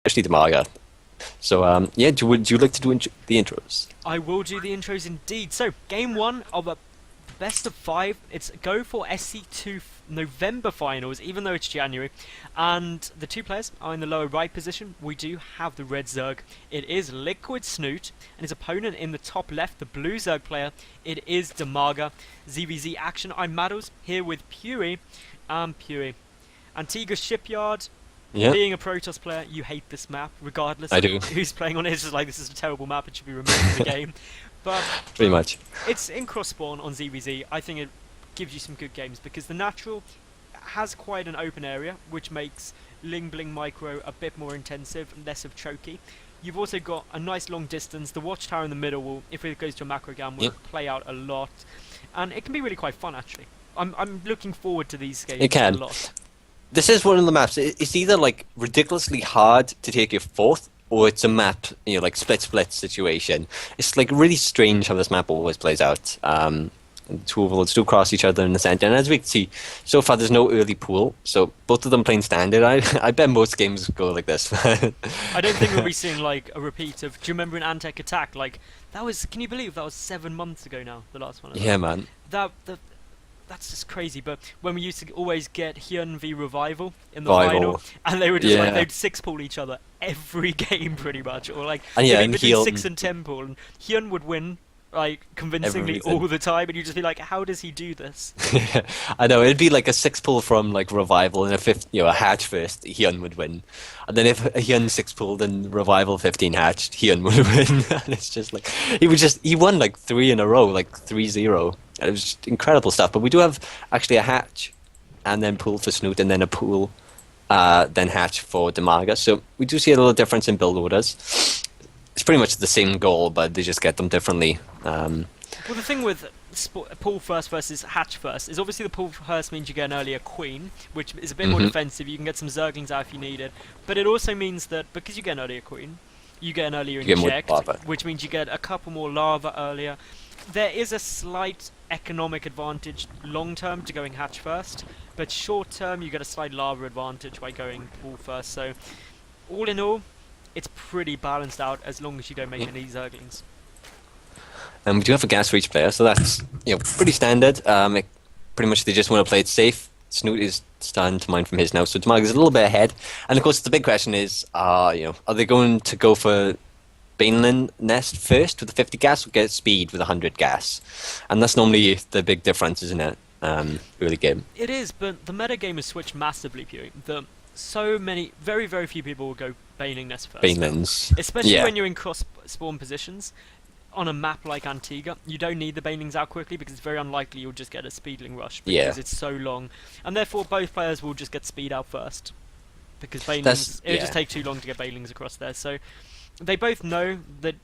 especially Dimaga. So, yeah, would you like to do the intros? I will do the intros indeed. So, game one of a best of 5. It's Go4SC2 November finals, even though it's January. And the two players are in the lower right position. We do have the red Zerg. It is LiquidSnute, and his opponent in the top left, the blue Zerg player, it is Dimaga. ZvZ action. I'm Madals, here with Puri. Antigua Shipyard. Yeah. Being a Protoss player, you hate this map, regardless I of do. who's playing on it. It's just like, this is a terrible map, it should be removed from the game. But Pretty much. it's in cross spawn on ZvZ. I think it gives you some good games because the natural has quite an open area, which makes Ling Bling Micro a bit more intensive, less of choky. You've also got a nice long distance. The watchtower in the middle will, if it goes to a macro gun, will play out a lot, and it can be really quite fun actually. I'm looking forward to these games a lot. This is one of the maps. It's either like ridiculously hard to take your fourth, or it's a map, like split situation. It's like really strange how this map always plays out. Two overlords do cross each other in the center, and as we can see, so far there's no early pool, so both of them playing standard. I bet most games go like this. I don't think we'll be seeing like a repeat of. Do you remember in Antec Attack? Like that was. Can you believe that was 7 months ago now? The last one. Yeah, man. That's just crazy, but when we used to always get Hyun v Revival in the final, and they were just like, they'd 6-pool each other every game pretty much, or like, and between 6 and 10-pool, and Hyun would win, like, convincingly all the time, and you'd just be like, how does he do this? I know, it'd be like a 6-pool from like Revival, and a hatch first, Hyun would win. And then if Hyun 6-pooled and Revival 15 hatched, Hyun would win. And it's just like, he won like 3 in a row, like 3-0. And it was just incredible stuff. But we do have actually a hatch, and then pool for Snute, and then a pool, then hatch for Dimaga. So we do see a little difference in build orders. It's pretty much the same goal, but they just get them differently. Well, the thing with pool first versus hatch first is obviously the pool first means you get an earlier queen, which is a bit more defensive. You can get some Zerglings out if you need it. But it also means that because you get an earlier queen, you get an earlier inject, which means you get a couple more lava earlier. There is a slight economic advantage long term to going hatch first, but short term you get a slight lava advantage by going pool first. So all in all, it's pretty balanced out as long as you don't make any Zerglings. And we do have a gas for each player, so that's pretty standard. Pretty much they just want to play it safe. Snute is starting to mine from his now, so Dimaga is a little bit ahead. And of course the big question is, are they going to go for Baneland Nest first with the 50 gas, or get speed with 100 gas? And that's normally the big difference, isn't it? Early game. It is, but the meta game has switched massively, Pew. Very, very few people will go Baneling Nest first. Banelands. Especially when you're in cross spawn positions. On a map like Antigua, you don't need the Banelings out quickly because it's very unlikely you'll just get a speedling rush because it's so long. And therefore both players will just get speed out first. Because Banelings, it'll just take too long to get Banelings across there. So they both know that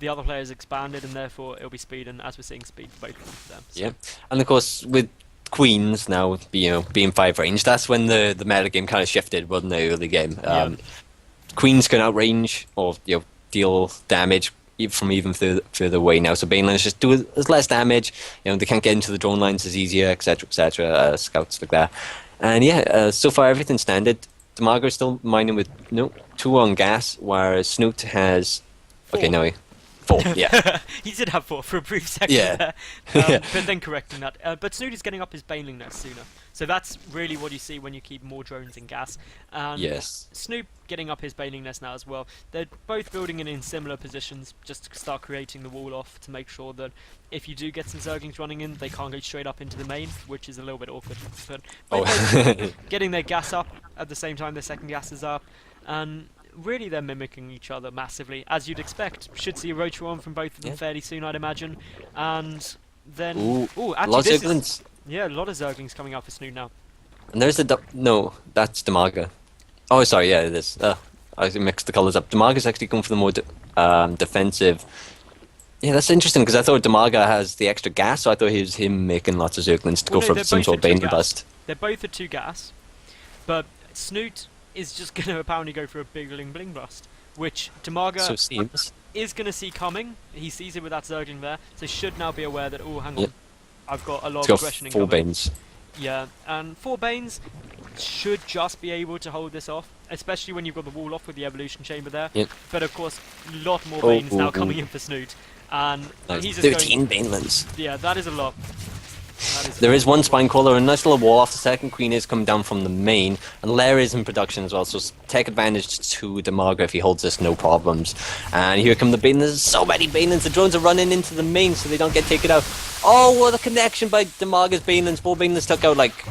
the other player has expanded, and therefore it'll be speed, and as we're seeing, speed for both of them. So. Yeah, and of course with Queens now, being 5 range, that's when the meta game kind of shifted, wasn't it? Early game, Queens can outrange or deal damage from even further away now. So Banelands just do less damage. They can't get into the drone lines as easier, etc., etc. Scouts like that, and so far everything's standard. Dimaga is still mining with 2 on gas, whereas Snute has 4. 4, yeah. He did have 4 for a brief second there. But then correcting that. But Snute is getting up his Baneling Nest sooner. So that's really what you see when you keep more drones in gas. And Snute getting up his Baneling Nest now as well. They're both building in similar positions just to start creating the wall off to make sure that if you do get some Zerglings running in, they can't go straight up into the main, which is a little bit awkward. But getting their gas up at the same time their second gas is up. And really they're mimicking each other massively, as you'd expect. Should see a Rotoron from both of them fairly soon, I'd imagine. And then actually a lot of Zerglings. A lot of Zerglings coming out for Snute now. And there's that's Dimaga. Oh, sorry, it is. I mixed the colours up. Dimaga's actually going for the more defensive. Yeah, that's interesting because I thought Dimaga has the extra gas, so I thought it was him making lots of Zerglings to go for some sort of Bane bust. They're both at 2 gas, but Snute is just going to apparently go for a big Ling Bling bust, which Dimaga is going to see coming. He sees it with that Zergling there, so should now be aware that, hang on, I've got a lot of aggression incoming. 4 Banes. Yeah, and 4 Banes should just be able to hold this off, especially when you've got the wall off with the evolution chamber there. Yep. But of course, a lot more Banes now coming in for Snoot. And he's just 13 Banelands. Yeah, that is a lot. There is one Spinecrawler, a nice little wall off. The second Queen is coming down from the main, and Lair is in production as well, so take advantage to Dimaga if he holds this, no problems. And here come the Banelings. There's so many Banelings. The drones are running into the main so they don't get taken out. Oh, what a connection by Dimaga's Banelings. 4 Banelings took out like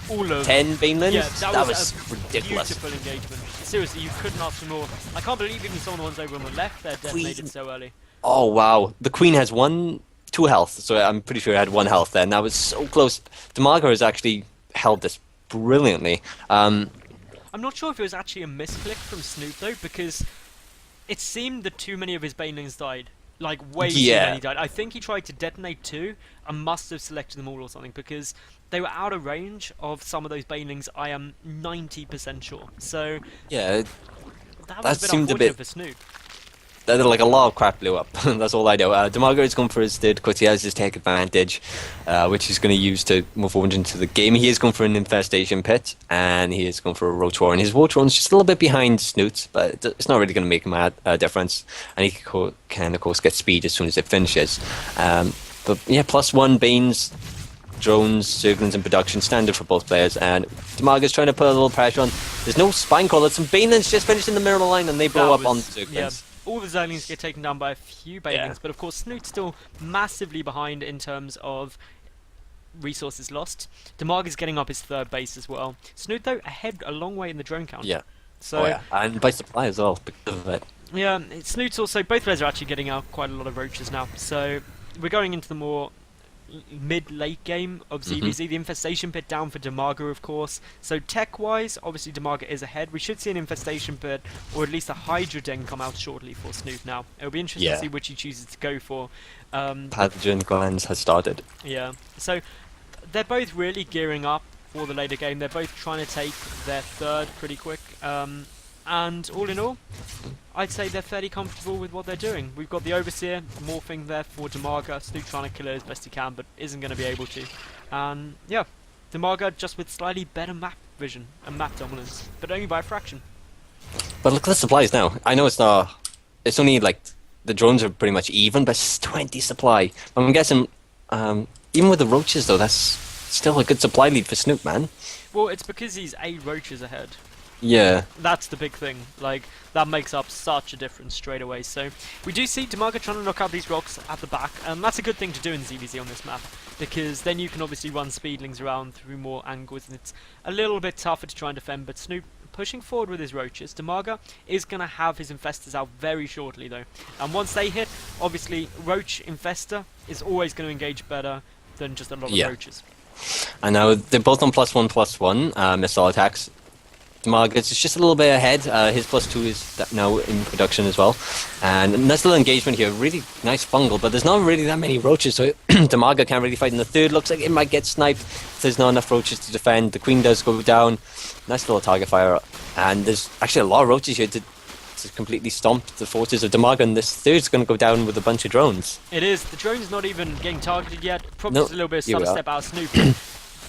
all of 10 Banelings. Yeah, that was ridiculous. Beautiful engagement. Seriously, you couldn't ask for more. I can't believe even some of the ones over on the left there detonated so early. Oh, wow. The Queen has 2 health, so I'm pretty sure it had 1 health there, and that was so close. Dimaga has actually held this brilliantly. I'm not sure if it was actually a misclick from Snoop though, because it seemed that too many of his Banelings died. Like, way too many died. I think he tried to detonate 2 and must have selected them all or something, because they were out of range of some of those Banelings, I am 90% sure. So, yeah, that was a bit unfortunate for Snoop. Like a lot of crap blew up. That's all I know. Dimaga is going for his third because he has his take advantage, which he's going to use to move forward into the game. He is going for an infestation pit, and he is going for a roach war. And his roach war is just a little bit behind Snoot, but it's not really going to make him a difference. And he can, of course, get speed as soon as it finishes. But yeah, +1 Banes, drones, Zerglings in production, standard for both players. And Dimaga's trying to put a little pressure on. There's no Spinecrawler. Some Banelings just finished in the mirror line, and they blow up on Zerglings. Yeah. All the Zerglings get taken down by a few Banelings, but of course Snoot's still massively behind in terms of resources lost. Dimaga's getting up his 3rd base as well. Snoot though ahead a long way in the drone count. Yeah. So and by supply as well because of it. Yeah, Snoot's also, both players are actually getting out quite a lot of roaches now. So we're going into the more mid-late game of ZvZ. The infestation pit down for Dimaga, of course. So tech-wise, obviously Dimaga is ahead. We should see an infestation pit, or at least a Hydra Den come out shortly for Snoot now. It'll be interesting to see which he chooses to go for. Pathogen Glands has started. Yeah, so they're both really gearing up for the later game. They're both trying to take their 3rd pretty quick. And all in all, I'd say they're fairly comfortable with what they're doing. We've got the Overseer morphing there for Dimaga. Snoot trying to kill her as best he can, but isn't going to be able to. And yeah, Dimaga just with slightly better map vision and map dominance, but only by a fraction. But look at the supplies now. I know it's not. It's only like the drones are pretty much even, but it's 20 supply. I'm guessing, even with the roaches though, that's still a good supply lead for Snoot, man. Well, it's because he's 8 roaches ahead. Yeah. That's the big thing. Like, that makes up such a difference straight away. So, we do see Dimaga trying to knock out these rocks at the back, and that's a good thing to do in ZvZ on this map, because then you can obviously run speedlings around through more angles, and it's a little bit tougher to try and defend, but Snoop pushing forward with his roaches. Dimaga is going to have his infestors out very shortly, though. And once they hit, obviously, roach infestor is always going to engage better than just a lot of roaches. And now they're both on +1/+1 missile attacks. Dimaga is just a little bit ahead. His +2 is now in production as well. And nice little engagement here. Really nice fungal, but there's not really that many roaches, so Dimaga can't really fight in the 3rd. Looks like it might get sniped if there's not enough roaches to defend. The Queen does go down. Nice little target fire. And there's actually a lot of roaches here to completely stomp the forces of Dimaga, and this 3rd's going to go down with a bunch of drones. It is. The drone's not even getting targeted yet. Probably just a little bit of stutter step out of Snoop.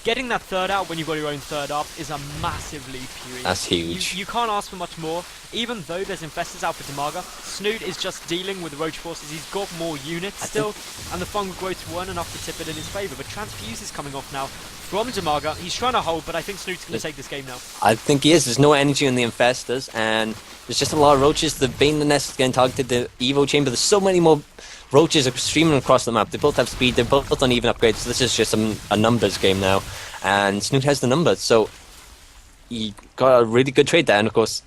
Getting that 3rd out when you've got your own 3rd up is a massive leap for you. That's huge. You can't ask for much more. Even though there's infestors out for Dimaga, Snoot is just dealing with the roach forces. He's got more units still, and the fungal growths weren't enough to tip it in his favour. But Transfuse is coming off now from Dimaga. He's trying to hold, but I think Snoot's going to take this game now. I think he is. There's no energy in the infestors, and there's just a lot of roaches. The Bane Nest is getting targeted. The Evo Chamber. There's so many more roaches are streaming across the map. They both have speed. They're both on even upgrades. So this is just a numbers game now. And Snoot has the numbers, so he got a really good trade there. And of course,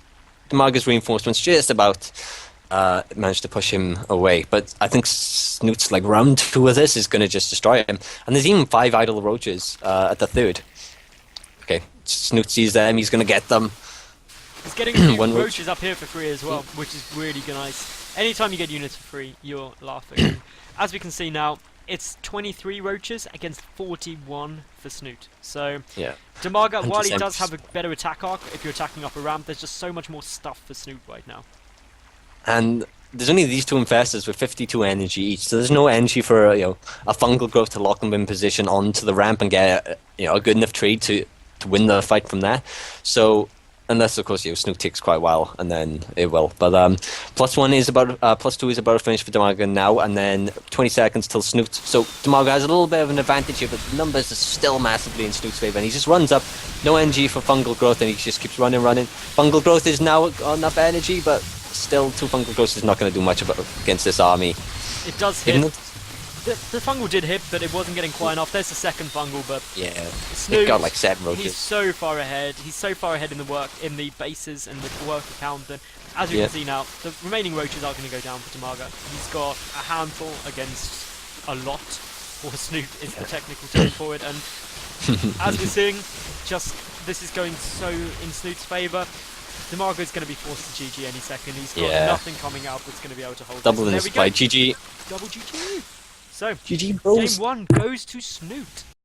Dimaga's reinforcements just about managed to push him away. But I think Snoot's like round 2 of this is going to just destroy him. And there's even 5 idle roaches at the 3rd. Okay, Snoot sees them. He's going to get them. He's getting roaches up here for free as well, which is really nice. Anytime you get units for free, you're laughing. As we can see now, it's 23 roaches against 41 for Snoot. So, Dimaga, while he does have a better attack arc, if you're attacking up a ramp, there's just so much more stuff for Snoot right now. And there's only these 2 infestors with 52 energy each, so there's no energy for a fungal growth to lock them in position onto the ramp and get a good enough trade to to win the fight from there. So unless of course Snute takes quite a while, and then it will. But +1 is about +2 is about to finish for Dimaga now, and then 20 seconds till Snute. So Dimaga has a little bit of an advantage here, but the numbers are still massively in Snute's favor, and he just runs up, no NG for fungal growth, and he just keeps running. Fungal growth is now enough energy, but still 2 fungal growth is not going to do much against this army. It does hit. The fungal did hit, but it wasn't getting quite enough. There's the second fungal, but yeah, Snute, it got like 7 roaches. He's so far ahead. He's so far ahead in the bases and the worker count. And as you can see now, the remaining roaches are going to go down for Dimaga. He's got a handful against a lot, or Snute is the technical term for it. And as we're seeing, this is going so in Snute's favour. Dimaga is going to be forced to GG any second. He's got nothing coming out that's going to be able to hold. Double in his fight. GG. Double GG. So, GG bros. game 1 goes to Snute.